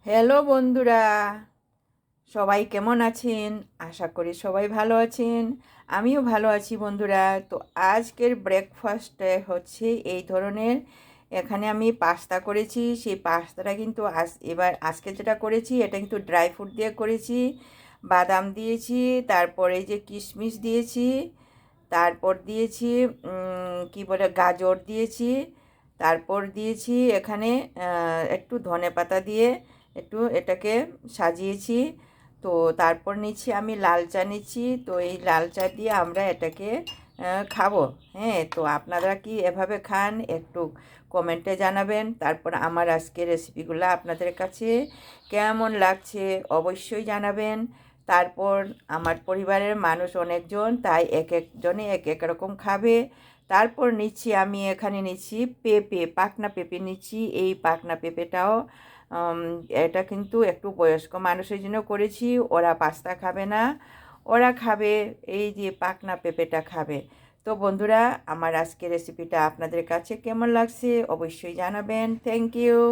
Hello বন্ধুরা, সবাই কেমন আছেন? আশা করি সবাই ভালো আছেন। আমিও ভালো আছি বন্ধুরা। তো আজকের ব্রেকফাস্টে হচ্ছে এই ধরনের। এখানে আমি পাস্তা করেছি। সেই পাস্তাটা কিন্তু আজকে যেটা করেছি এটা কিন্তু ড্রাই ফ্রুট দিয়ে করেছি। বাদাম দিয়েছি, তারপরে এই যে কিশমিশ দিয়েছি, তারপর দিয়েছি কি বলে গাজর দিয়েছি, তারপর দিয়েছি এখানে একটু ধনেপাতা দিয়ে একটু এটাকে সাজিয়েছি। তো তারপর নিচ্ছি আমি লাল চা নিচ্ছি। তো এই লাল চা দিয়ে আমরা এটাকে খাবো। হ্যাঁ, তো আপনারা কি এভাবে খান একটু কমেন্টে জানাবেন। তারপর আমার আজকের রেসিপিগুলো আপনাদের কাছে কেমন লাগছে অবশ্যই জানাবেন। তারপর আমার পরিবারের মানুষ অনেকজন, তাই এক একজনে এক এক রকম খাবে। তারপর নিচ্ছি আমি এখানে নিচ্ছি পেঁপে, পাকনা পেঁপে নিচ্ছি। এই পাকনা পেঁপেটাও উম, এটা কিন্তু একটু বয়স্ক মানুষের জন্য করেছি। ওরা পাস্তা খাবে না, ওরা খাবে এই যে পাকনা পেঁপেটা খাবে। তো বন্ধুরা, আমার আজকের রেসিপিটা আপনাদের কাছে কেমন লাগছে অবশ্যই জানাবেন। Thank you.